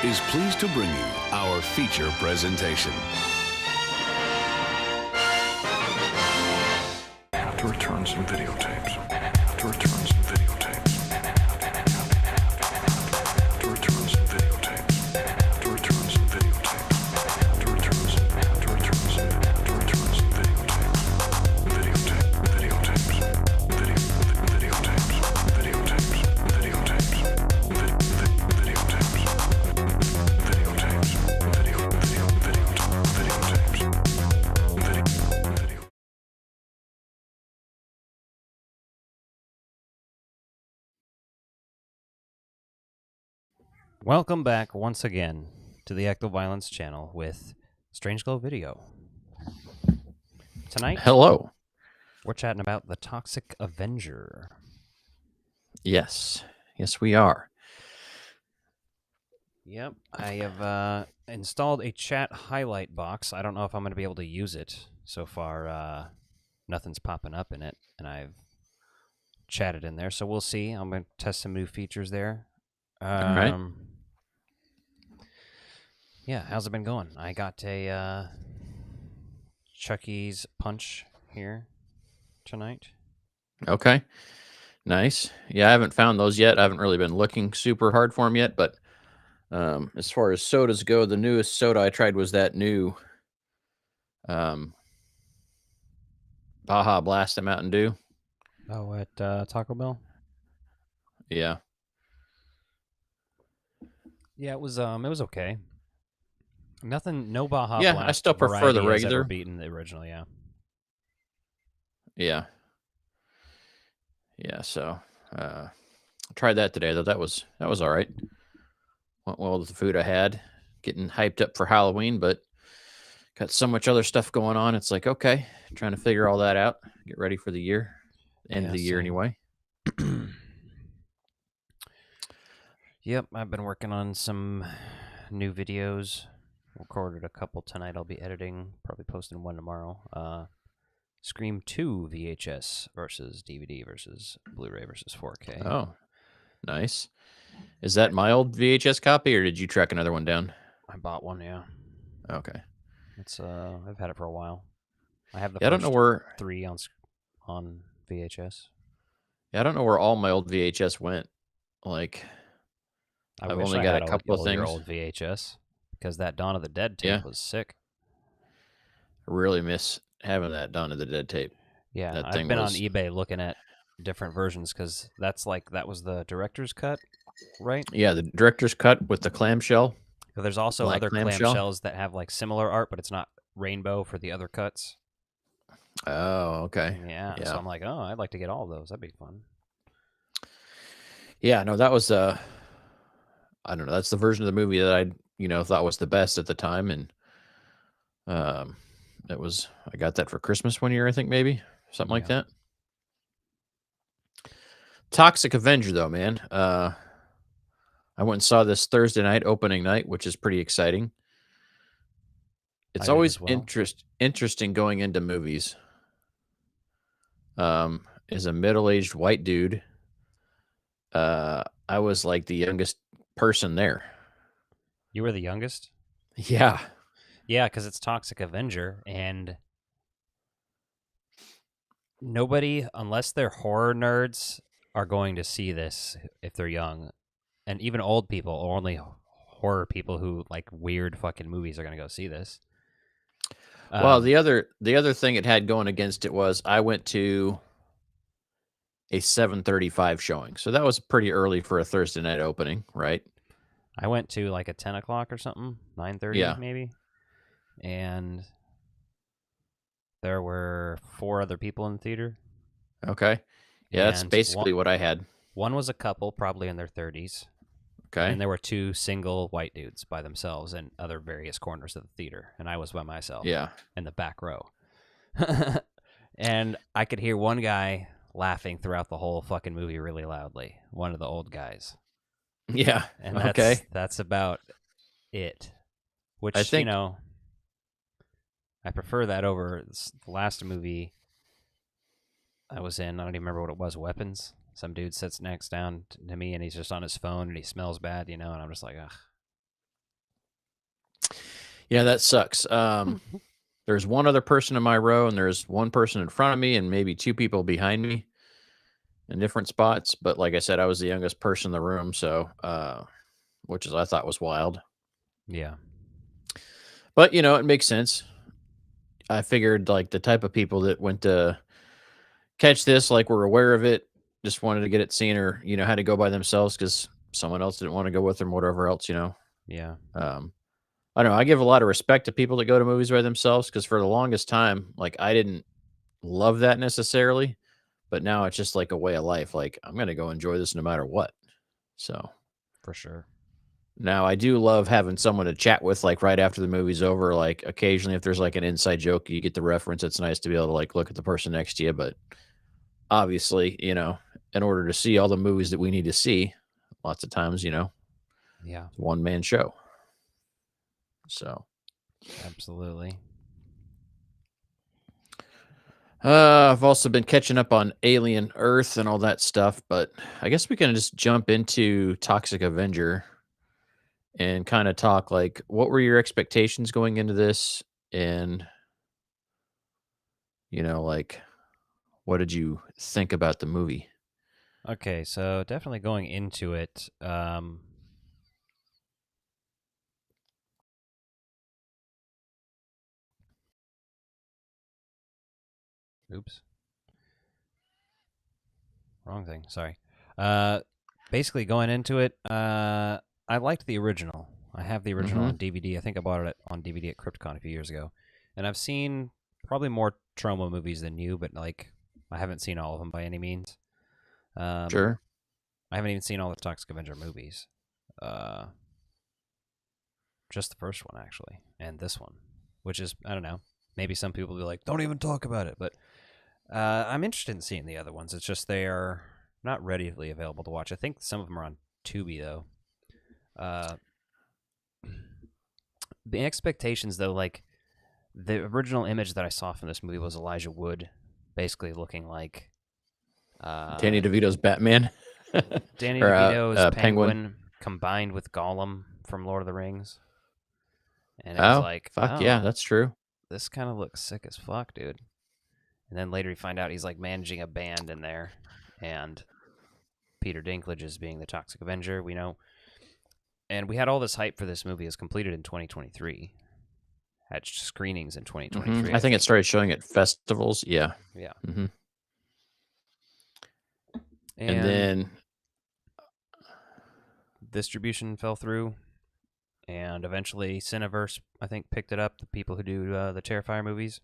is pleased to bring you our feature presentation. To return some videotapes. To return some videotapes. To return some videotapes. To return some videotapes. To return some videotapes. Videotapes. Welcome back once again to the Ecto Violence channel with Strange Glow Video. Tonight, Hello. we're chatting about the Toxic Avenger. Yes. Yes, we are. Yep, I have installed a chat highlight box. I don't know if I'm going to be able to use it. So far, nothing's popping up in it, and I've chatted in there, so we'll see. I'm going to test some new features there. All right. Yeah, how's it been going? I got a Chucky's Punch here tonight. Okay. Nice. Yeah, I haven't found those yet. I haven't really been looking super hard for them yet, but as far as sodas go, the newest soda I tried was that new Baja Blast and Mountain Dew. Oh, at Taco Bell? Yeah. Yeah, it was okay. Nothing, no Baja Yeah, Blast I still prefer variety the has regular. ever beaten the original, yeah. Yeah. Yeah, so I tried that today, though. That was all right. Went well with the food I had. Getting hyped up for Halloween, but got so much other stuff going on. It's like, okay, trying to figure all that out. Get ready for the year. End of the year, same. anyway. Yep, I've been working on some new videos. Recorded a couple tonight. I'll be editing, probably posting one tomorrow. Scream 2 VHS versus DVD versus Blu-ray versus 4K. Oh, nice. Is that my old VHS copy, or did you track another one down? I bought one, yeah. Okay. It's I've had it for a while. I have the Yeah, I don't first know where. 3 on VHS. Yeah, I don't know where all my old VHS went. Like, I I've wish only I got had a couple of your things. old VHS because that Dawn of the Dead tape Yeah. was sick. I really miss having that Dawn of the Dead tape. Yeah, That I've thing been was- on eBay looking at different versions because that was the director's cut, right? Yeah, the director's cut with the clamshell. But there's also Black other clamshell? clamshells that have like similar art, but it's not rainbow for the other cuts. Oh, okay. Yeah, so I'm like, oh, I'd like to get all of those. That'd be fun. Yeah, no, that was I don't know. That's the version of the movie that I thought was the best at the time, and I got that for Christmas one year, I think, maybe something like that. Toxic Avenger, though, man. I went and saw this Thursday night, opening night, which is pretty exciting. It's always interesting going into movies. As a middle-aged white dude, I was like the youngest person there. You were the youngest? Yeah. Yeah, because it's Toxic Avenger, and nobody, unless they're horror nerds, are going to see this if they're young. And even old people, or only horror people who like weird fucking movies are going to go see this. Well, the other thing it had going against it was I went to a 7:35 showing. So that was pretty early for a Thursday night opening, right? I went to like a 10 o'clock or something, 9:30 maybe. And there were 4 other people in the theater. Okay. Yeah, that's basically what I had. One was a couple, probably in their 30s. Okay. And there were 2 single white dudes by themselves in other various corners of the theater. And I was by myself. Yeah. In the back row. And I could hear one guy laughing throughout the whole fucking movie really loudly. One of the old guys. Yeah. And that's about it. Which, I think, I prefer that over the last movie I was in. I don't even remember what it was. Weapons. Some dude sits next down to me, and he's just on his phone, and he smells bad, and I'm just like, ugh. Yeah, that sucks. There's one other person in my row, and there's one person in front of me, and maybe two people behind me in different spots. But like I said, I was the youngest person in the room, so which is I thought was wild. Yeah. But it makes sense. I figured like the type of people that went to catch this, like were aware of it, just wanted to get it seen, or had to go by themselves because someone else didn't want to go with them, whatever else. Yeah. I don't know. I give a lot of respect to people that go to movies by themselves because for the longest time, like I didn't love that necessarily, but now it's just like a way of life. Like I'm gonna go enjoy this no matter what. So For sure. now I do love having someone to chat with, like right after the movie's over. Like occasionally, if there's like an inside joke, you get the reference. It's nice to be able to like look at the person next to you. But obviously, in order to see all the movies that we need to see, lots of times, Yeah. it's a one man show. So Absolutely. I've also been catching up on Alien Earth and all that stuff, but I guess we can just jump into Toxic Avenger and kind of talk like what were your expectations going into this, and like what did you think about the movie? Okay, so definitely going into it, oops. Wrong thing. Sorry. Basically going into it, I liked the original. I have the original on DVD. I think I bought it on DVD at CryptCon a few years ago, and I've seen probably more trauma movies than you, but like I haven't seen all of them by any means. Sure. I haven't even seen all the Toxic Avenger movies. Just the first one actually, and this one, which is I don't know. Maybe some people will be like, "Don't even talk about it," but I'm interested in seeing the other ones. It's just they are not readily available to watch. I think some of them are on Tubi though. The expectations though, like the original image that I saw from this movie was Elijah Wood, basically looking like Danny DeVito's Batman. Danny Or, DeVito's Penguin. Penguin combined with Gollum from Lord of the Rings. And it Oh, was like, fuck yeah, oh, that's true. this kind of looks sick as fuck, dude. And then later you find out he's like managing a band in there, and Peter Dinklage is being the Toxic Avenger, we know. And we had all this hype for this movie. It's completed in 2023. Had screenings in 2023. I think it started showing at festivals. Yeah. Yeah. hmm And And then distribution fell through, and eventually Cineverse, I think, picked it up. The people who do the Terrifier movies,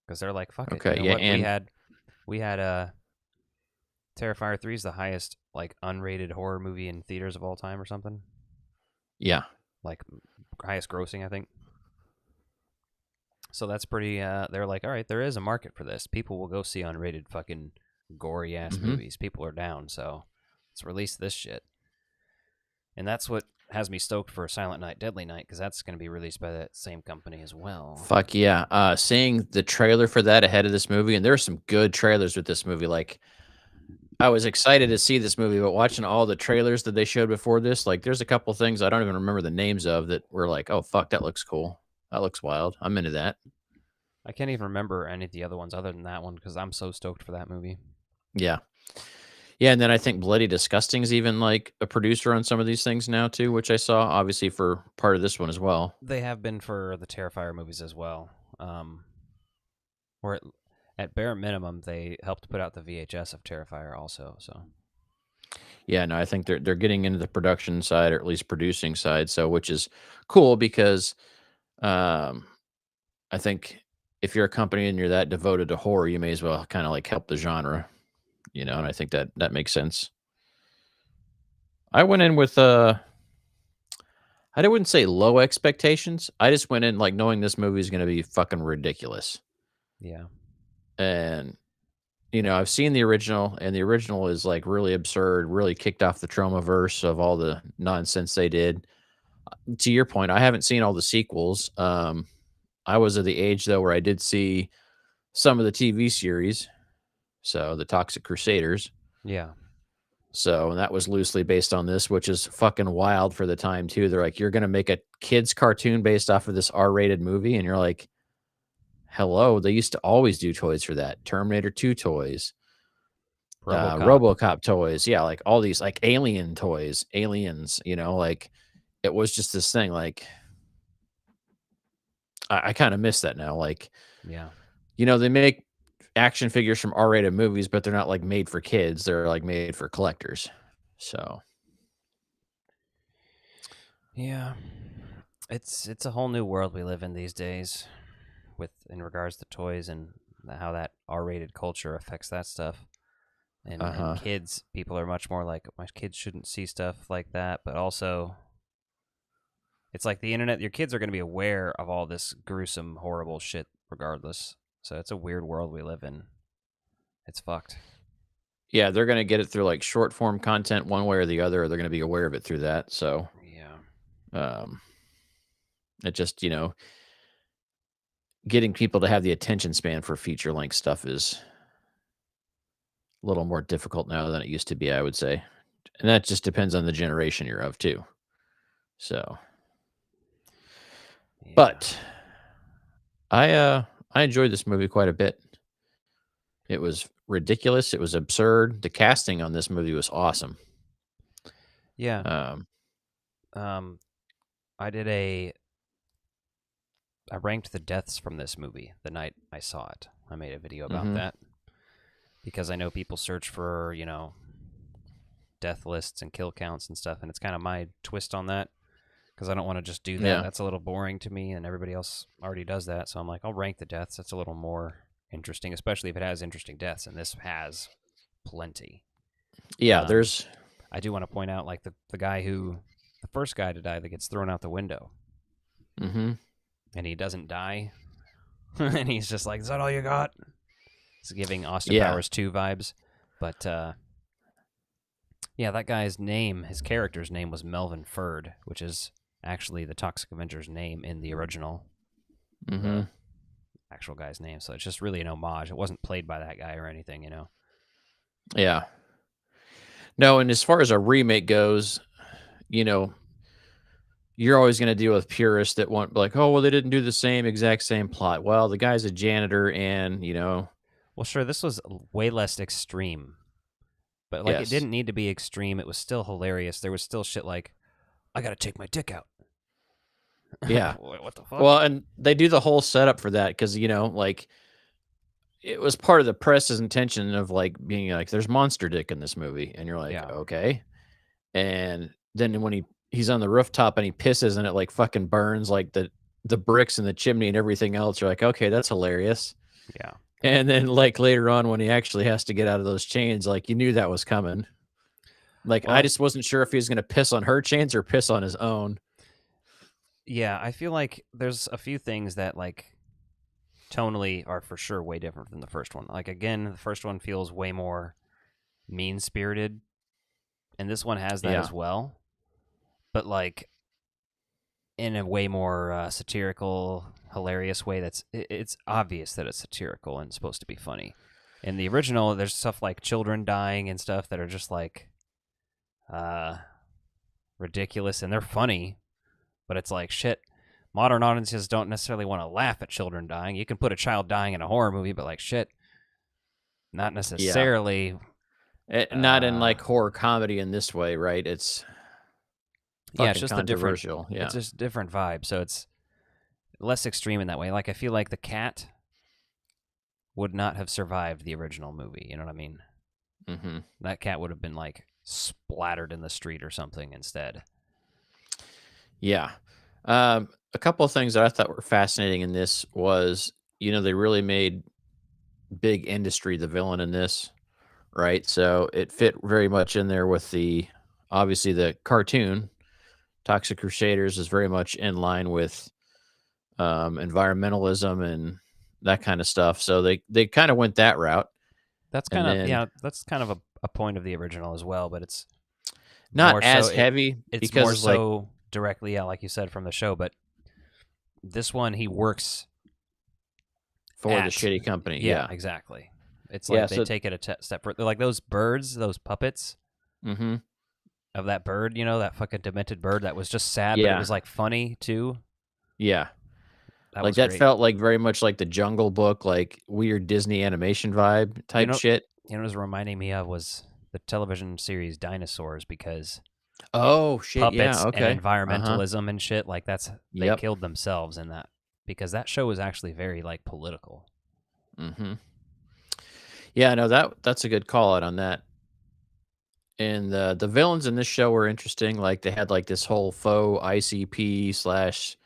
because they're like, "Fuck it." Okay, You know yeah, what? and we had Terrifier 3 is the highest like unrated horror movie in theaters of all time, or something. yeah. Like highest grossing, I think. So that's pretty. They're like, all right, there is a market for this. People will go see unrated fucking gory ass movies. People are down, so let's release this shit. And that's what has me stoked for Silent Night, Deadly Night, because that's going to be released by that same company as well. Fuck yeah. Seeing the trailer for that ahead of this movie, and there are some good trailers with this movie. Like, I was excited to see this movie, but watching all the trailers that they showed before this, like, there's a couple things I don't even remember the names of that were like, oh, fuck, that looks cool. That looks wild. I'm into that. I can't even remember any of the other ones other than that one because I'm so stoked for that movie. Yeah. Yeah, and then I think Bloody Disgusting is even like a producer on some of these things now too, which I saw obviously for part of this one as well. They have been for the Terrifier movies as well. Or at bare minimum, they helped put out the VHS of Terrifier also. So Yeah, no, I think they're getting into the production side or at least producing side, so which is cool because um I think if you're a company and you're that devoted to horror, you may as well kind of like help the genre, and I think that makes sense. I went in with I wouldn't say low expectations. I just went in like knowing this movie is going to be fucking ridiculous. yeah, And I've seen the original, and the original is like really absurd, really kicked off the trauma verse of all the nonsense they did. To your point, I haven't seen all the sequels. I was at the age though where I did see some of the TV series, so the Toxic Crusaders. yeah. So, and that was loosely based on this, which is fucking wild for the time too. They're like, you're gonna make a kids cartoon based off of this R-rated movie, and you're like, hello, they used to always do toys for that. Terminator 2 toys, RoboCop. RoboCop toys, yeah, like all these like alien toys, aliens, like it was just this thing. Like I kind of miss that now. Like, Yeah. they make action figures from R-rated movies, but they're not like made for kids. They're like made for collectors. So Yeah. It's a whole new world we live in these days in regards to toys and how that R-rated culture affects that stuff. And kids, people are much more like, my kids shouldn't see stuff like that, but also it's like the internet, your kids are going to be aware of all this gruesome, horrible shit regardless. So it's a weird world we live in. It's fucked. yeah, they're gonna get it through like short form content one way or the other, or they're gonna be aware of it through that. So Yeah. it just, getting people to have the attention span for feature length stuff is a little more difficult now than it used to be, I would say. And that just depends on the generation you're of too. So, Yeah. but I enjoyed this movie quite a bit. It was ridiculous. It was absurd. The casting on this movie was awesome. Yeah. I ranked the deaths from this movie the night I saw it. I made a video about that because I know people search for, death lists and kill counts and stuff, and it's kind of my twist on that because I don't want to just do that. Yeah. That's a little boring to me, and everybody else already does that. So I'm like, I'll rank the deaths. That's a little more interesting, especially if it has interesting deaths, and this has plenty. Yeah, there's... I do want to point out, like, the first guy to die that gets thrown out the window. Mm-hmm. And he doesn't die. And he's just like, is that all you got? It's giving Austin Powers 2 vibes. But, yeah, that guy's name, his character's name was Melvin Ferd, which is actually the Toxic Avenger's name in the original. Actual guy's name. So it's just really an homage. It wasn't played by that guy or anything, Yeah. No, and as far as a remake goes, you're always going to deal with purists that want like, oh, well, they didn't do the exact same plot. Well, the guy's a janitor and, Well, sure, this was way less extreme. But, like, It didn't need to be extreme. It was still hilarious. There was still shit like, I got to take my dick out. Yeah. What the fuck? Well, and they do the whole setup for that because, like, it was part of the press's intention of, like, being like, there's monster dick in this movie. And you're like, okay. And then when he's on the rooftop and he pisses and it, like, fucking burns, like, the bricks in the chimney and everything else, you're like, okay, that's hilarious. Yeah. And then, like, later on when he actually has to get out of those chains, like, you knew that was coming. Like, I just wasn't sure if he was going to piss on her chains or piss on his own. Yeah, I feel like there's a few things that, like, tonally are for sure way different than the first one. Like, again, the first one feels way more mean-spirited, and this one has that as well. But, like, in a way more satirical, hilarious way it's obvious that it's satirical and supposed to be funny. In the original, there's stuff like children dying and stuff that are just, like, ridiculous, and they're funny, but it's like, shit, modern audiences don't necessarily want to laugh at children dying. You can put a child dying in a horror movie, but, like, shit, not necessarily. Not in, like, horror comedy in this way, right? It's it's just a different, yeah. It's just a different vibe, so it's less extreme in that way. Like, I feel like the cat would not have survived the original movie, you know what I mean? Mm-hmm. That cat would have been, like, splattered in the street or something instead. Yeah. A couple of things that I thought were fascinating in this was, they really made big industry the villain in this, right? So it fit very much in there with obviously the cartoon. Toxic Crusaders is very much in line with environmentalism and that kind of stuff. So they kind of went that route. That's kind of that's kind of a point of the original as well, but it's not as heavy. It's more so directly, like you said, from the show. But this one, he works for the shitty company. Yeah, exactly. It's like they take it a step further. Like those birds, those puppets. Mm-hmm. of that bird, that fucking demented bird that was just sad, but it Yeah. was like funny too. Yeah. That Like was that great. felt like very much like the Jungle Book, like weird Disney animation vibe You type know, shit. what it was reminding me of was the television series Dinosaurs, because Oh shit. Yeah. puppets and Okay. Uh-huh. environmentalism and shit, like they Yep. killed themselves in that, because that show was actually very like political. Mm-hmm. Yeah, no, that's a good call out on that. And the villains in this show were interesting. Like they had like this whole faux ICP slash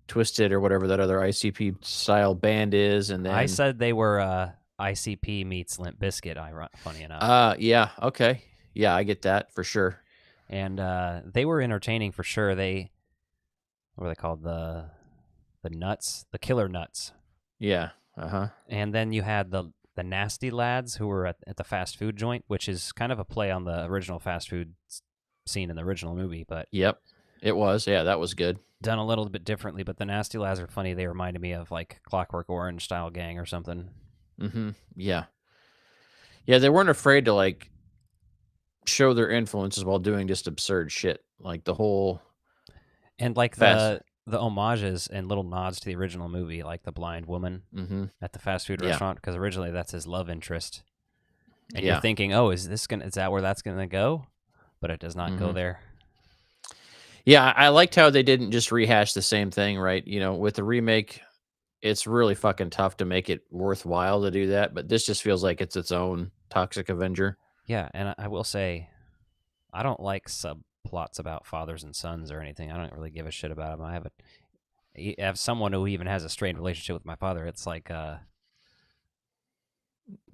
Twisted or whatever that other ICP style band is, and I then said they were ICP meets Limp Bizkit, funny enough. yeah, okay. Yeah, I get that for sure. And they were entertaining for sure. What were they called? The nuts, the killer nuts. Yeah. Uh-huh. And then you had the nasty lads who were at the fast food joint, which is kind of a play on the original fast food scene in the original movie, but Yep. It was. Yeah, that was good. done a little bit differently. But the nasty lads are funny. They reminded me of like Clockwork Orange style gang or something. Mm-hmm. Yeah. Yeah, they weren't afraid to like show their influences while doing just absurd shit. Like the whole And like fast. the homages and little nods to the original movie, like the blind woman Mm-hmm. at the fast food Yeah. restaurant, because originally that's his love interest. And Yeah. you're thinking, oh, is that where that's gonna go? But it does not go Mhm. there. Yeah, I liked how they didn't just rehash the same thing, right? You know, with the remake, it's really fucking tough to make it worthwhile to do that, but this just feels like it's its own Toxic Avenger. Yeah, and I will say, I don't like subplots about fathers and sons or anything. I don't really give a shit about them. I have someone who even has a strained relationship with my father. It's like,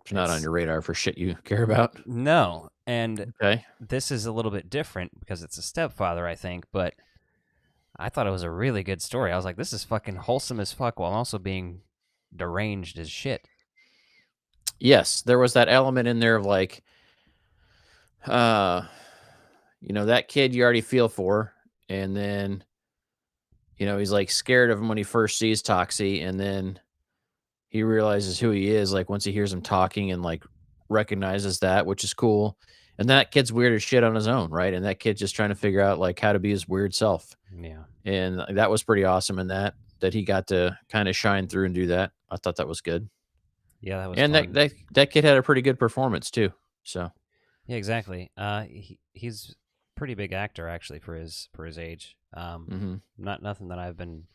It's not on it's your radar for shit you care about. no. And Okay. this is a little bit different because it's a stepfather, I think, but I thought it was a really good story. I was like, this is fucking wholesome as fuck while also being deranged as shit. Yes, there was that element in there of like, uh, that kid you already feel for, and then, he's like scared of him when he first sees Toxie, and then he realizes who he is, like, once he hears him talking and, like, recognizes that, which is cool. And that kid's weird as shit on his own, right? And that kid's just trying to figure out, like, how to be his weird self. Yeah. And that was pretty awesome in that he got to kinda shine through and do that. I thought that was good. Yeah, that was And that fun. that kid had a pretty good performance too. So, Yeah, exactly. He's a pretty big actor actually for his age. mhm. Not nothing that I've been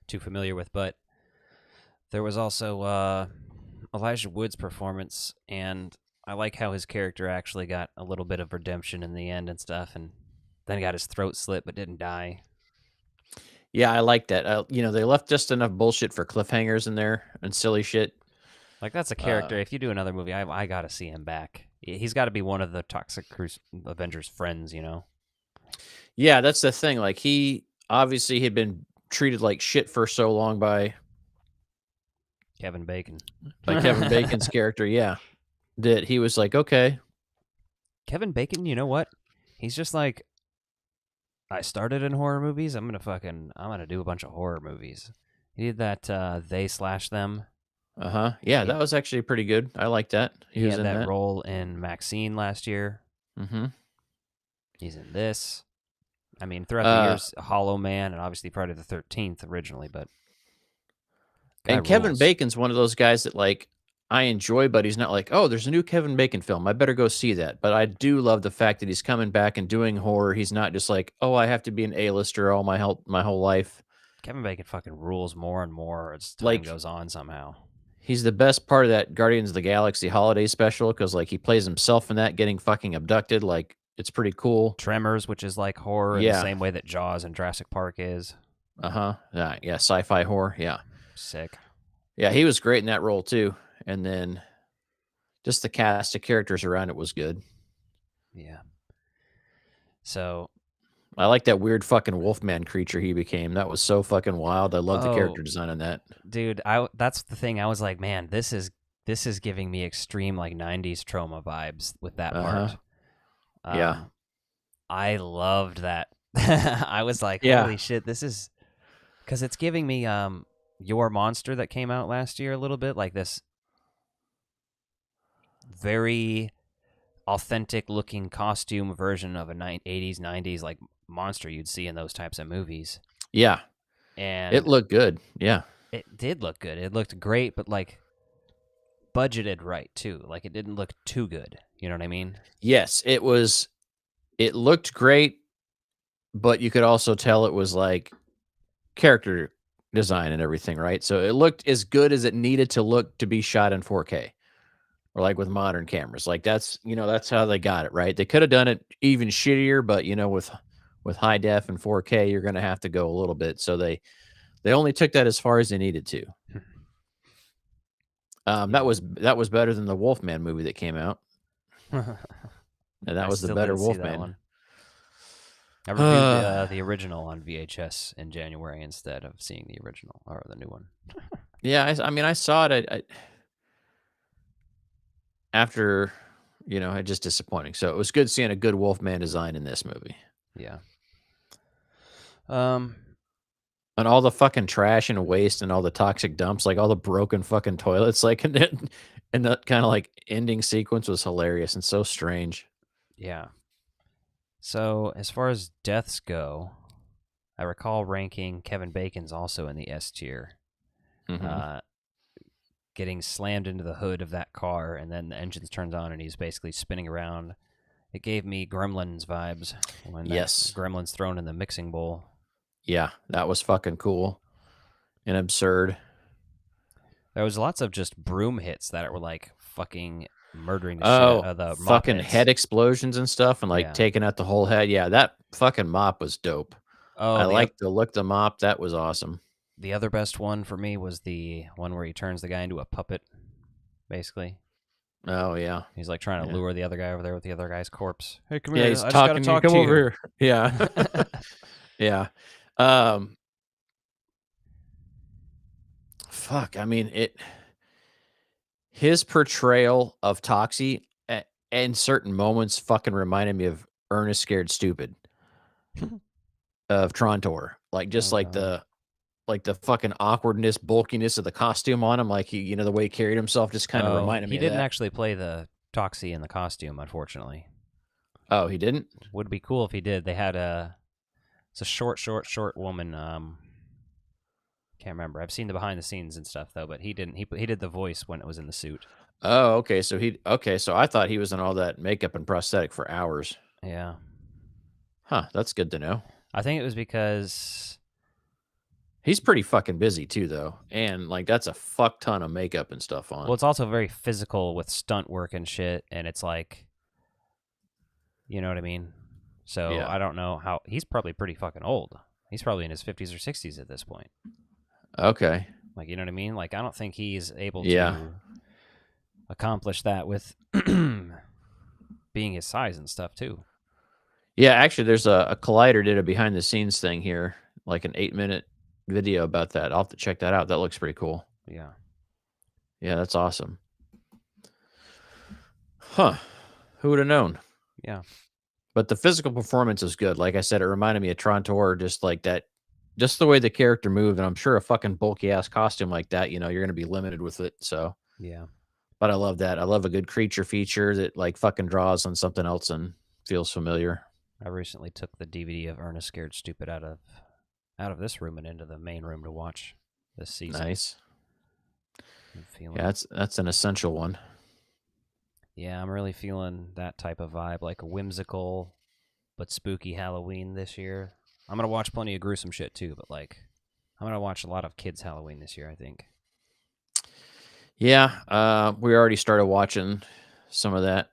too familiar with, but there was also Elijah Wood's performance, and I like how his character actually got a little bit of redemption in the end and stuff, and then got his throat slit but didn't die. Yeah, I like that. They left just enough bullshit for cliffhangers in there and silly shit. Like that's a Uh, character. If you do another movie, I gotta see him back. He's got to be one of the Toxic Avengers friends, yeah, that's the thing. Like, he obviously had been treated like shit for so long by Kevin Bacon. Kevin Bacon's character, yeah. That he was like, okay. Kevin Bacon, you know what? He's just like, I started in horror movies. I'm gonna do a bunch of horror movies. He did that They/Them. Uh-huh. Yeah, He, that was actually pretty good. I like that. He he was had in that that. role in Maxine last year. Mm-hmm. He's in this. I mean, throughout the Uh, years, Hollow Man and obviously Friday the 13th originally, but guy and Kevin rules. Bacon's one of those guys that, like, I enjoy, but he's not like, oh, there's a new Kevin Bacon film. I better go see that. But I do love the fact that he's coming back and doing horror. He's not just like, oh, I have to be an A-lister all my whole life. Kevin Bacon fucking rules more and more as time Like, goes on somehow. he's the best part of that Guardians of the Galaxy holiday special because, like, he plays himself in that getting fucking abducted. Like, it's pretty cool. Tremors, which is like horror in the Yeah. same way that Jaws and Jurassic Park is. Uh-huh. Yeah, sci-fi horror. Yeah. Sick. Yeah, he was great in that role too. And then just the cast of characters around it was good. Yeah. So, I like that weird fucking Wolfman creature he became. That was so fucking wild. I love the character design on that. dude, that's the thing. I was like, man, this is giving me extreme like 90s trauma vibes with that Uh-huh. part. Yeah. I loved that. I was like, Yeah. holy shit, this is because it's giving me Your Monster that came out last year a little bit, like this very authentic looking costume version of a 80s, 90s like monster you'd see in those types of movies. Yeah, And it looked good. Yeah. it did look good. It looked great, but like budgeted right too. Like it didn't look too good. You know what I mean? Yes, it was. It looked great, but you could also tell it was like character design and everything, right? So it looked as good as it needed to look to be shot in 4K or like with modern cameras. Like that's how they got it, right? They could have done it even shittier, but with high def and 4K, you're going to have to go a little bit. So they only took that as far as they needed to. That was better than the Wolfman movie that came out. And that I was the still better didn't see that Wolfman. one. I reviewed the original on VHS in January instead of seeing the original or the new one. Yeah, I mean, I saw it after, it just disappointing. So it was good seeing a good Wolfman design in this movie. Yeah. And all the fucking trash and waste and all the toxic dumps, like all the broken fucking toilets, like and that kind of like ending sequence was hilarious and so strange. Yeah. So as far as deaths go, I recall ranking Kevin Bacon's also in the S tier. Mhm. Getting slammed into the hood of that car, and then the engines turns on, and he's basically spinning around. It gave me Gremlins vibes when that Yes. Gremlins thrown in the mixing bowl. Yeah, that was fucking cool and absurd. There was lots of just broom hits that were like fucking murdering the shit Oh, out of the mop fucking hits. head explosions and stuff and like Yeah. taking out the whole head. Yeah, that fucking mop was dope. Oh, I liked the look of the mop. That was awesome. the other best one for me was the one where he turns the guy into a puppet, basically. Oh yeah. He's like trying to Yeah. lure the other guy over there with the other guy's corpse. Hey, come Yeah, here. he's I just gotta talking. talk Come to over you. here. Yeah. Yeah. Fuck. I mean, his portrayal of Toxie in certain moments fucking reminded me of Ernest Scared Stupid of Trontor. Like just Oh, like God. the fucking awkwardness, bulkiness of the costume on him. Like he, the way he carried himself just kind of reminded me He of didn't that. actually play the Toxie in the costume, unfortunately. Oh, he didn't? Would be cool if he did. They had it's a short woman. Can't remember. I've seen the behind the scenes and stuff though, but he didn't. He did the voice when it was in the suit. Oh, okay. So I thought he was in all that makeup and prosthetic for hours. Yeah. Huh, that's good to know. I think it was because He's pretty fucking busy too, though, and like that's a fuck ton of makeup and stuff on. well, it's also very physical with stunt work and shit, and it's like, you know what I mean. So Yeah. I don't know how he's probably pretty fucking old. He's probably in his 50s or 60s at this point. Okay. Like, you know what I mean? Like, I don't think he's able Yeah. to accomplish that with being his size and stuff too. Yeah, actually, there's a Collider did a behind the scenes thing here, like an 8-minute video about that. I'll have to check that out. That looks pretty cool. Yeah. Yeah, that's awesome. Huh. Who would have known? Yeah. But the physical performance is good. Like I said, it reminded me of Trontor, just like that, just the way the character moved. And I'm sure a fucking bulky ass costume like that, you're going to be limited with it. So, Yeah. but I love that. I love a good creature feature that like fucking draws on something else and feels familiar. I recently took the DVD of Ernest Scared Stupid out of this room and into the main room to watch this season. Nice. I'm feeling, Yeah, that's an essential one. yeah, I'm really feeling that type of vibe, like a whimsical but spooky Halloween this year. I'm gonna watch plenty of gruesome shit too, but like, I'm gonna watch a lot of kids Halloween this year, I think. Yeah, we already started watching some of that.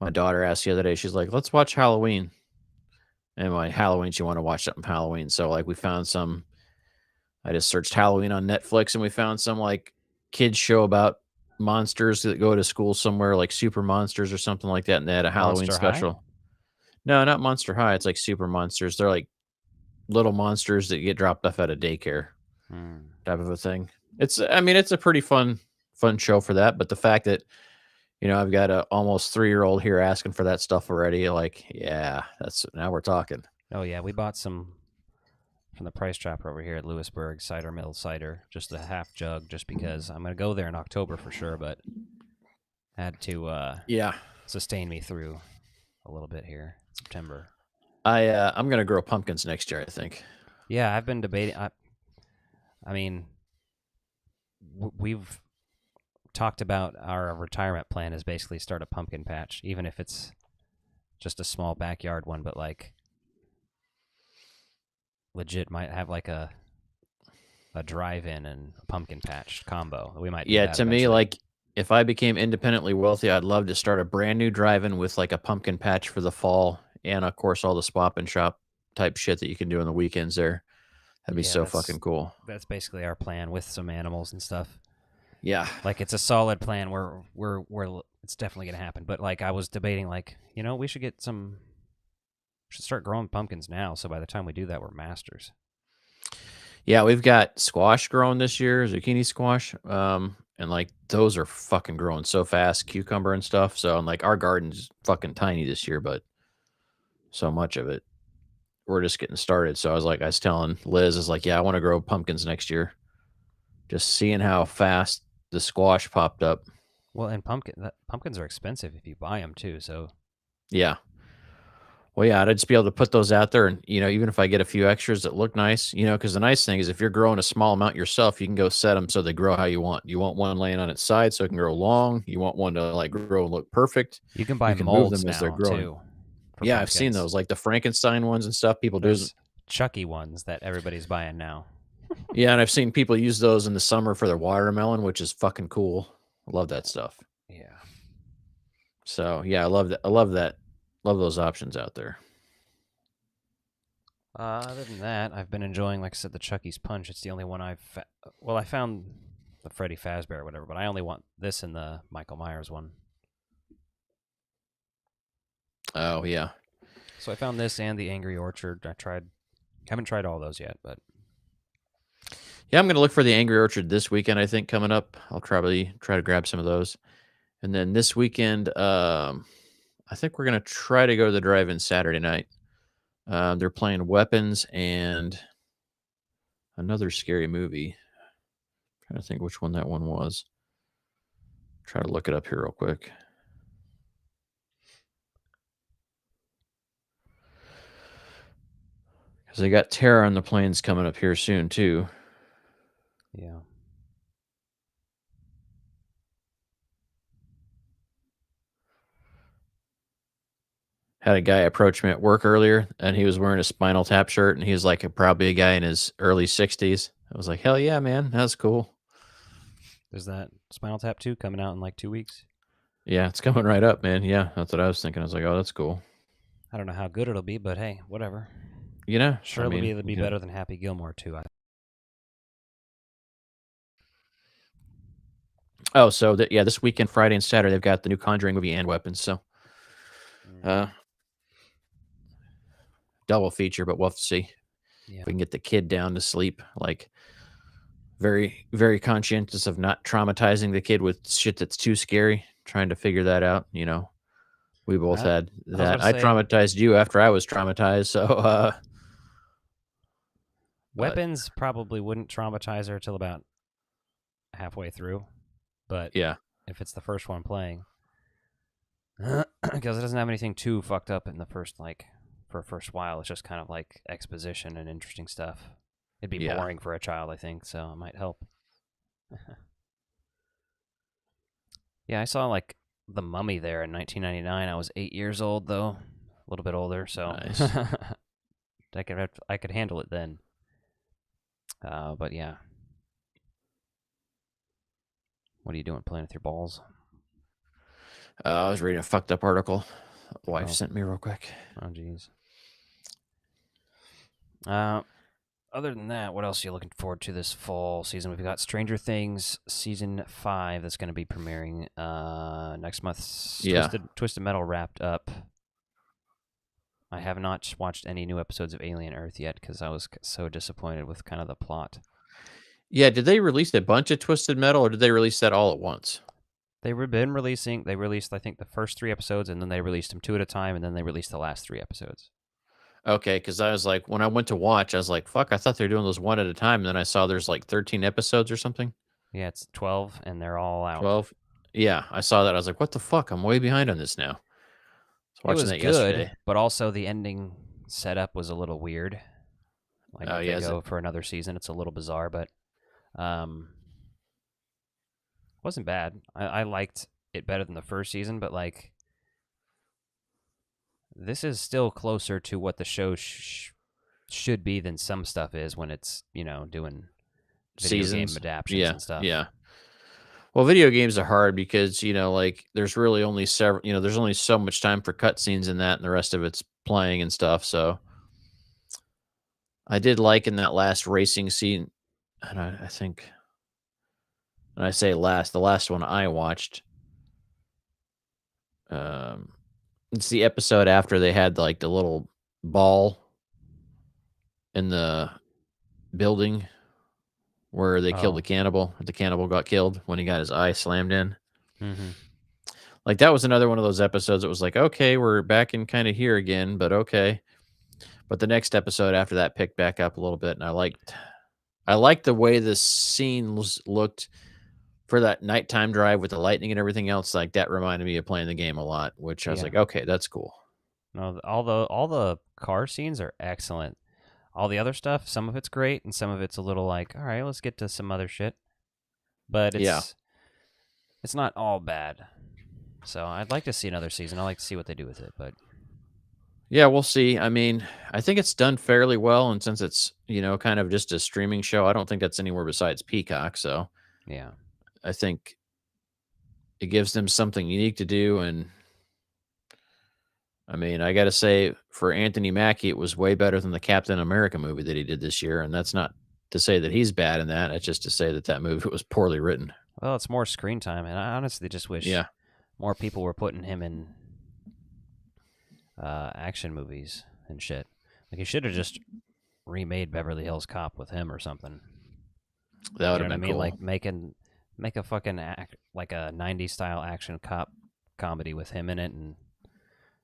My daughter asked the other day, she's like, "Let's watch Halloween." And my Halloween, she wanted to watch something Halloween. So like we found some. I just searched Halloween on Netflix, and we found some like kids show about monsters that go to school somewhere, like Super Monsters or something like that, and they had a Halloween Monster High? special. No, not Monster High. It's like Super Monsters. They're like little monsters that get dropped off at a daycare type of a thing. I mean, it's a pretty fun show for that. But the fact that, I've got a almost 3-year-old here asking for that stuff already. Like, yeah, now we're talking. Oh yeah, we bought some from the Price Chopper over here at Lewisburg, Cider Mill cider, just a half jug, just because I'm gonna go there in October for sure. But Had to Yeah. sustain me through a little bit here. September. I'm gonna grow pumpkins next year, I think. Yeah, I've been debating. I mean, we've talked about our retirement plan is basically start a pumpkin patch, even if it's just a small backyard one, but like legit might have like a drive-in and a pumpkin patch combo. We might do that To me, eventually. like if I became independently wealthy, I'd love to start a brand new drive-in with like a pumpkin patch for the fall, and of course all the swap and shop type shit that you can do on the weekends there. That'd be Yeah, so fucking cool. That's basically our plan with some animals and stuff. Yeah. Like it's a solid plan. We're it's definitely gonna happen. But like I was debating, like we should start growing pumpkins now. So by the time we do that, we're masters. Yeah, we've got squash growing this year, zucchini squash. And like those are fucking growing so fast, cucumber and stuff. So and like our garden's fucking tiny this year, but so much of it. We're just getting started. So I was telling Liz, is like, yeah, I want to grow pumpkins next year. Just seeing how fast the squash popped up. Well, and pumpkins are expensive if you buy them too. So Yeah. Well, yeah, I'd just be able to put those out there, and even if I get a few extras that look nice, because the nice thing is if you're growing a small amount yourself, you can go set them so they grow how you want. You want one laying on its side so it can grow long. You want one to like grow and look perfect. you can buy You can move molds them as they're now growing. too. Yeah, I've seen pumpkins. those, like the Frankenstein ones and stuff. People do. There's Chucky ones that everybody's buying now. Yeah, and I've seen people use those in the summer for their watermelon, which is fucking cool. I love that stuff. Yeah. So yeah, I love that. I love that. Love those options out there. Other than that, I've been enjoying, like I said, the Chucky's Punch. It's the only one I found the Freddy Fazbear or whatever, but I only want this and the Michael Myers one. Oh yeah. So I found this and the Angry Orchard. Haven't tried all those yet, but Yeah, I'm gonna look for the Angry Orchard this weekend. I think coming up, I'll probably try to grab some of those, and then this weekend, I think we're gonna try to go to the drive-in Saturday night. They're playing Weapons and another scary movie. Trying to think which one that one was. Try to look it up here real quick. Because they got Terror on the Plains coming up here soon too. yeah. Had a guy approach me at work earlier, and he was wearing a Spinal Tap shirt, and he was like probably a guy in his early 60s. I was like, hell yeah, man, that's cool. There's that Spinal Tap 2 coming out in like 2 weeks. Yeah, it's coming right up, man. Yeah, that's what I was thinking. I was like, oh, that's cool. I don't know how good it'll be, but hey, whatever. Sure, It'll be better than Happy Gilmore 2. Oh, so this weekend, Friday and Saturday, they've got the new Conjuring movie and Weapons. So, double feature, but we'll have to see if we can get the kid down to sleep. Like, very, very conscientious of not traumatizing the kid with shit that's too scary. Trying to figure that out. We both had that. I traumatized you after I was traumatized. So, Weapons probably wouldn't traumatize her till about halfway through. But yeah, if it's the first one playing, because it doesn't have anything too fucked up in the first, for a first while. It's just kind of like exposition and interesting stuff. It'd be boring for a child, I think, so it might help. Yeah, I saw like The Mummy there in 1999. I was 8 years old though, a little bit older, so nice. I could handle it then. But yeah. What are you doing, playing with your balls? I was reading a fucked up article. Wife sent me real quick. Oh, jeez. Other than that, what else are you looking forward to this fall season? We've got Stranger Things Season 5 that's going to be premiering next month. Yeah. Twisted Metal wrapped up. I have not watched any new episodes of Alien Earth yet because I was so disappointed with kind of the plot. Yeah, did they release a bunch of Twisted Metal, or did they release that all at once? They released, I think, the first 3 episodes, and then they released them 2 at a time, and then they released the last 3 episodes. Okay, because I was like, when I went to watch, I was like, fuck, I thought they were doing those one at a time, and then I saw there's like 13 episodes or something. Yeah, it's 12, and they're all out. 12? Yeah, I saw that. I was like, what the fuck? I'm way behind on this now. I was It watching was that good, yesterday. but also the ending setup was a little weird. Like Oh, if yeah. they go for another season, it's a little bizarre, but wasn't bad. I liked it better than the first season, but like this is still closer to what the show should be than some stuff is when it's doing video game Seasons? adaptations Yeah, and stuff. yeah. Well, video games are hard because, like, there's really only several, there's only so much time for cutscenes in that, and the rest of it's playing and stuff. So I did like in that last racing scene, and I think, and I say last, the last one I watched, um, it's the episode after they had like the little ball in the building where they killed Oh. the cannibal. The cannibal got killed when he got his eye slammed in. Mm-hmm. Like, that was another one of those episodes that was like, okay, we're back in kind of here again, but okay. But the next episode after that picked back up a little bit, and I liked the way the scene looked for that nighttime drive with the lightning and everything else. Like, that reminded me of playing the game a lot, which I was Yeah. like, okay, that's cool. No, all the car scenes are excellent. All the other stuff, some of it's great, and some of it's a little like, all right, let's get to some other shit. But it's not all bad. So I'd like to see another season. I'd like to see what they do with it. But Yeah, we'll see. I mean, I think it's done fairly well, and since it's, kind of just a streaming show, I don't think that's anywhere besides Peacock, so yeah, I think it gives them something unique to do. And I mean, I got to say, for Anthony Mackie, it was way better than the Captain America movie that he did this year. And that's not to say that he's bad in that. It's just to say that movie was poorly written. well, it's more screen time, and I honestly just wish more people were putting him in action movies and shit. Like, he should have just remade Beverly Hills Cop with him or something. That would You know have what I been mean? cool. Like make a fucking like a '90s style action cop comedy with him in it and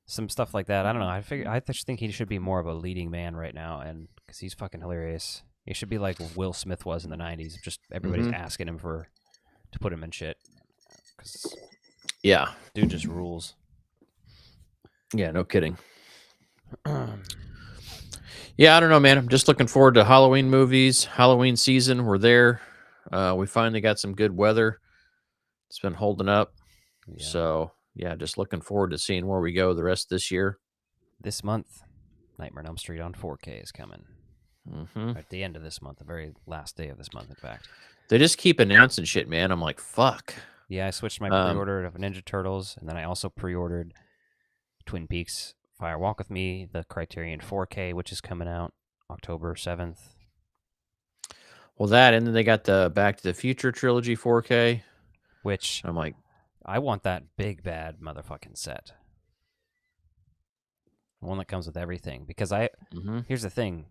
some stuff like that. I don't know. I just think he should be more of a leading man right now, and because he's fucking hilarious. He should be like Will Smith was in the '90s. Just everybody's asking him to put him in shit. Cause Yeah. dude just rules. Yeah, no kidding. Yeah, I don't know, man. I'm just looking forward to Halloween movies. Halloween season, we're there. We finally got some good weather. It's been holding up. Yeah. So, yeah, just looking forward to seeing where we go the rest of this year. This month, Nightmare on Elm Street on 4K is coming. At the end of this month, the very last day of this month, in fact. They just keep announcing shit, man. I'm like, fuck. Yeah, I switched my pre-order of Ninja Turtles, and then I also pre-ordered Twin Peaks Fire Walk with Me, the Criterion 4K, which is coming out October 7th. Well, that, and then they got the Back to the Future trilogy 4K. Which I'm like, I want that big bad motherfucking set. The one that comes with everything. Because here's the thing.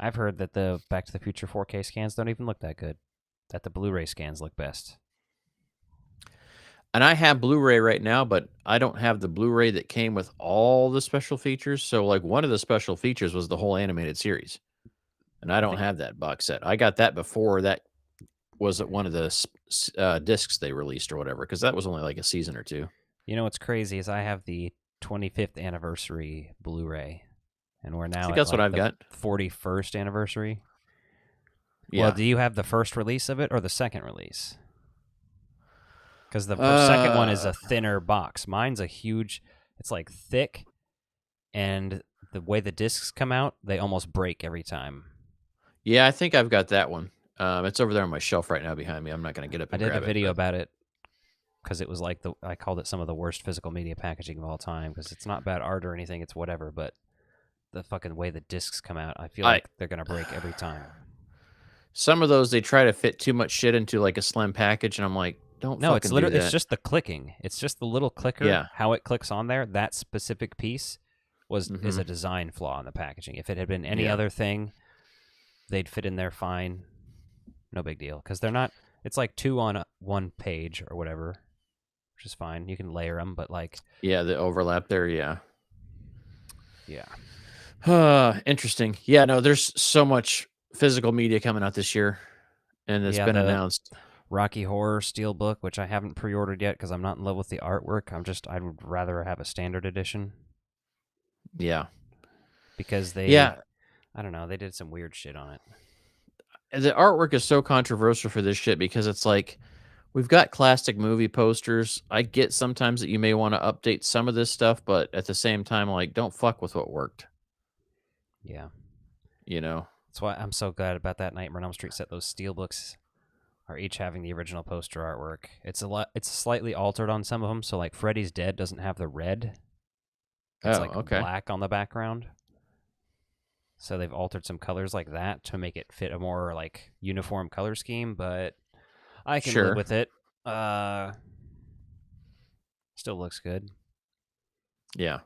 I've heard that the Back to the Future 4K scans don't even look that good. That the Blu-ray scans look best. and I have Blu-ray right now, but I don't have the Blu-ray that came with all the special features. So, like, one of the special features was the whole animated series, and I don't have that box set. I got that before that was one of the discs they released or whatever, because that was only like a season or two. You know what's crazy is I have the 25th anniversary Blu-ray, and we're now That's what I've got. 41st anniversary. Yeah. Well, do you have the first release of it or the second release? Because the second one is a thinner box. Mine's a huge. It's like thick, and the way the discs come out, they almost break every time. Yeah, I think I've got that one. It's over there on my shelf right now behind me. I'm not going to get up and grab it. I did a video about it because it was like I called it some of the worst physical media packaging of all time because it's not bad art or anything. It's whatever, but the fucking way the discs come out, I feel like they're going to break every time. Some of those, they try to fit too much shit into like a slim package, and I'm like, don't No, fucking it's literally do that. it's just the clicking. It's just the little clicker. Yeah. How it clicks on there. That specific piece is a design flaw in the packaging. If it had been any other thing, they'd fit in there fine. No big deal because they're not. It's like two on one page or whatever, which is fine. You can layer them, but like the overlap there. Yeah. Interesting. Yeah. No, there's so much physical media coming out this year, and it's been announced. Rocky Horror Steelbook, which I haven't pre-ordered yet because I'm not in love with the artwork. I would rather have a standard edition Yeah. because Yeah. I don't know, they did some weird shit on it. The artwork is so controversial for this shit because it's like we've got classic movie posters. I get sometimes that you may want to update some of this stuff, but at the same time, like, don't fuck with what worked. Yeah. You know? That's why I'm so glad about that Nightmare on Elm Street set. Those steelbooks are each having the original poster artwork. It's slightly altered on some of them. So like Freddy's Dead doesn't have the red. It's okay. black on the background. So they've altered some colors like that to make it fit a more like uniform color scheme, but I can live with it. Still looks good. Yeah.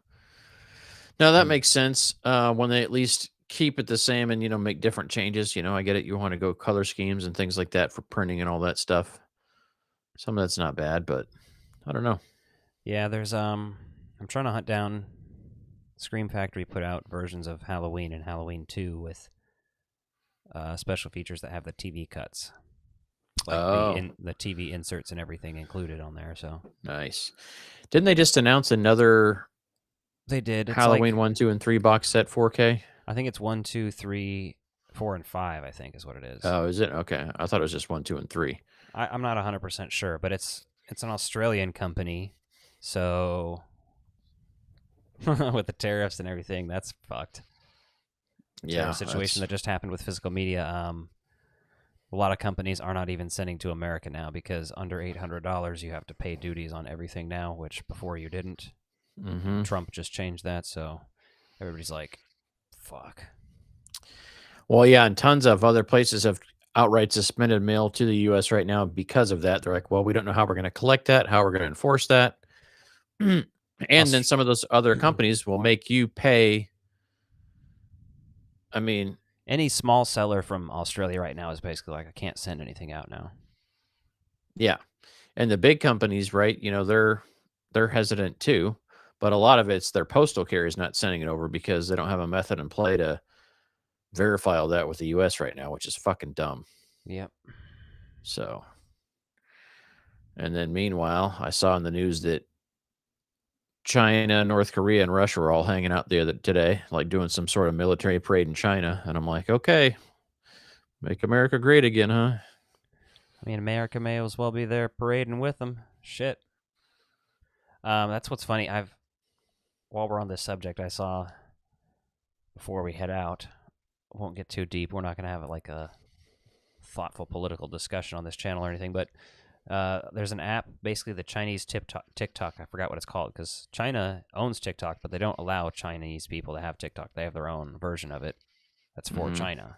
No, that makes sense. When they at least keep it the same and, make different changes. I get it. You want to go color schemes and things like that for printing and all that stuff. Some of that's not bad, but I don't know. Yeah, there's I'm trying to hunt down. Scream Factory put out versions of Halloween and Halloween 2 with special features that have the TV cuts. Like the TV inserts and everything included on there. So nice. Didn't they just announce another? They did. It's Halloween 1, 2, and 3 box set 4K. I think it's 1, 2, 3, 4, and 5. I think is what it is. Oh, is it? Okay, I thought it was just 1, 2, and 3. I'm not 100% sure, but it's an Australian company, so with the tariffs and everything, that's fucked. Yeah, situation that just happened with physical media. A lot of companies are not even sending to America now because under $800 you have to pay duties on everything now, which before you didn't. Mm-hmm. Trump just changed that, so everybody's like, fuck. Well, yeah, and tons of other places have outright suspended mail to the U.S. right now because of that. They're like, well, we don't know how we're going to collect that, how we're going to enforce that. And then some of those other companies will make you pay. I mean, any small seller from Australia right now is basically like, I can't send anything out now. Yeah. And the big companies, right, they're hesitant too. But a lot of it's their postal carriers not sending it over because they don't have a method in play to verify all that with the U.S. right now, which is fucking dumb. Yep. So, and then meanwhile, I saw in the news that China, North Korea, and Russia were all hanging out there today, like doing some sort of military parade in China. And I'm like, okay, make America great again, huh? I mean, America may as well be there parading with them. Shit. That's what's funny. While we're on this subject, I saw before we head out. I won't get too deep. We're not going to have like a thoughtful political discussion on this channel or anything, but there's an app, basically the Chinese TikTok. I forgot what it's called because China owns TikTok, but they don't allow Chinese people to have TikTok. They have their own version of it that's for China.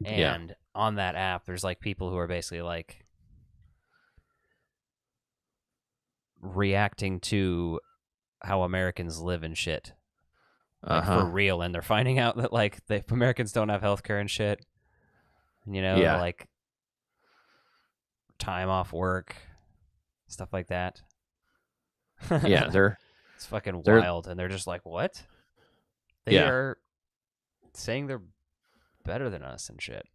And on that app, there's like people who are basically like reacting to how Americans live and shit. Like, for real. And they're finding out that like the Americans don't have healthcare and shit. Like time off work, stuff like that. Yeah, it's fucking wild. And they're just like, what? They are saying they're better than us and shit.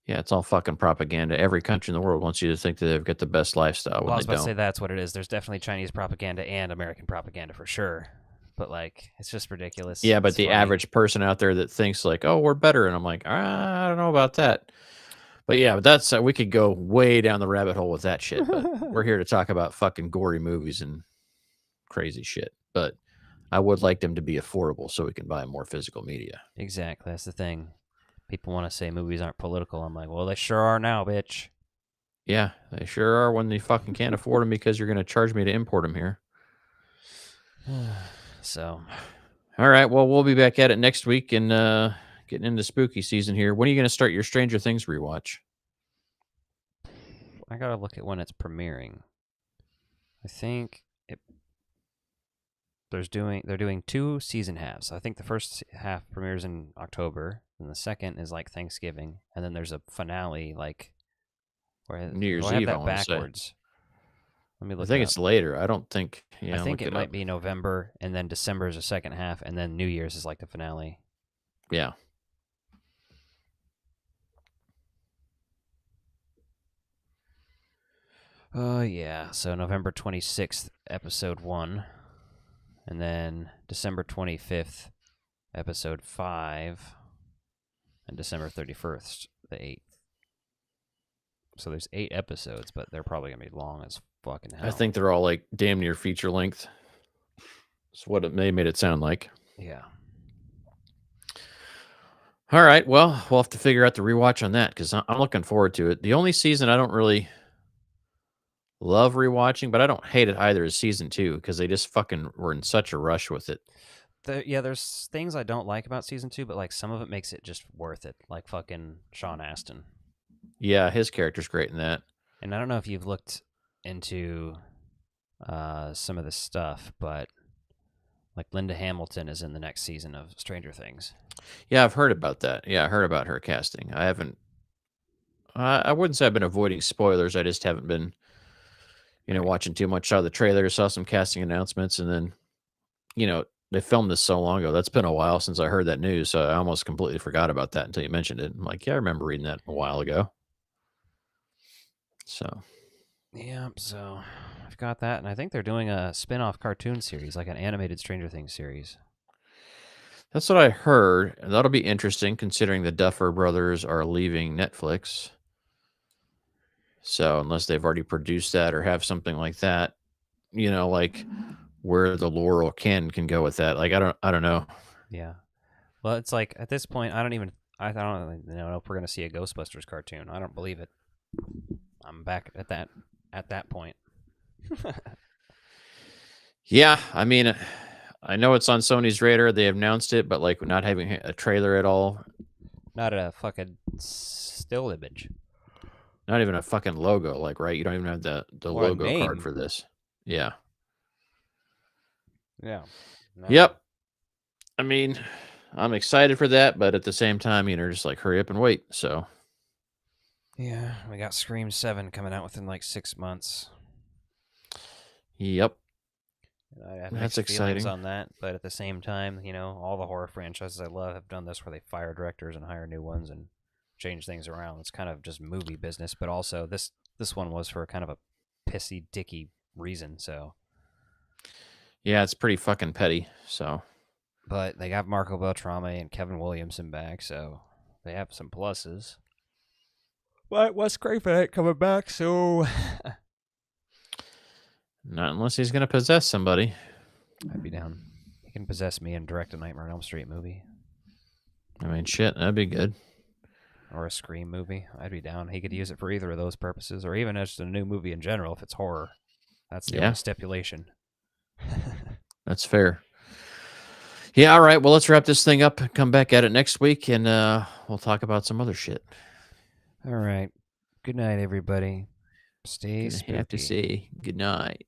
Yeah, it's all fucking propaganda. Every country in the world wants you to think that they've got the best lifestyle. Well, I was about to say that's what it is. There's definitely Chinese propaganda and American propaganda for sure. But like, it's just ridiculous. Yeah, but it's the funny. average person out there that thinks like, oh, we're better. And I'm like, I don't know about that. But yeah, that's we could go way down the rabbit hole with that shit. But we're here to talk about fucking gory movies and crazy shit. But I would like them to be affordable so we can buy more physical media. Exactly. That's the thing. People want to say movies aren't political. I'm like, well, they sure are now, bitch. Yeah, they sure are when they fucking can't afford them because you're going to charge me to import them here. So, all right. Well, we'll be back at it next week and getting into spooky season here. When are you going to start your Stranger Things rewatch? I got to look at when it's premiering. I think they're doing 2 season halves. I think the first half premieres in October, and the second is like Thanksgiving, and then there's a finale like where New Year's I have Eve. that I want to say. backwards. Let me look. I think it's later. I don't think. Yeah, I think it might be November, and then December is the second half, and then New Year's is like the finale. Yeah. Yeah. So November 26th, episode 1. And then December 25th, episode 5. And December 31st, the 8th. So there's 8 episodes, but they're probably going to be long as fucking hell. I think they're all like damn near feature length. That's what they made it sound like. Yeah. All right. Well, we'll have to figure out the rewatch on that because I'm looking forward to it. The only season I don't really love rewatching, but I don't hate it either, is season 2 because they just fucking were in such a rush with it. There's things I don't like about season 2, but like some of it makes it just worth it. Like fucking Sean Astin. Yeah, his character's great in that. And I don't know if you've looked into some of this stuff, but like Linda Hamilton is in the next season of Stranger Things. Yeah, I've heard about that. Yeah, I heard about her casting. I haven't. I wouldn't say I've been avoiding spoilers. I just haven't been, watching too much. Saw the trailer, saw some casting announcements, and then, they filmed this so long ago. That's been a while since I heard that news. So I almost completely forgot about that until you mentioned it. I'm like, yeah, I remember reading that a while ago. So. Yeah, so I've got that, and I think they're doing a spin-off cartoon series, like an animated Stranger Things series. That's what I heard. And that'll be interesting considering the Duffer Brothers are leaving Netflix. So unless they've already produced that or have something like that, like where the Laurel can go with that. Like I don't know. Yeah. Well, it's like at this point, I don't even know if we're gonna see a Ghostbusters cartoon. I don't believe it. I'm back at that point. Yeah, I mean, I know it's on Sony's radar. They announced it, but like not having a trailer at all. Not a fucking still image. Not even a fucking logo. Like, right? You don't even have the Or a logo name. card for this. Yeah. Yeah. No. Yep. I mean, I'm excited for that, but at the same time, just like hurry up and wait. So. Yeah, we got Scream 7 coming out within like 6 months. Yep. I have That's mixed feelings exciting. on that, but at the same time, all the horror franchises I love have done this where they fire directors and hire new ones and change things around. It's kind of just movie business, but also this one was for kind of a pissy, dicky reason. So, yeah, it's pretty fucking petty. So, but they got Marco Beltrame and Kevin Williamson back, so they have some pluses. But Wes Craven ain't coming back, so not unless he's gonna possess somebody. I'd be down. He can possess me and direct a Nightmare on Elm Street movie. I mean, shit, that'd be good. Or a Scream movie. I'd be down. He could use it for either of those purposes, or even just a new movie in general if it's horror. That's the only stipulation. That's fair. Yeah, all right. Well, let's wrap this thing up and come back at it next week, and we'll talk about some other shit. All right. Good night, everybody. Stay spooky. Have to say good night.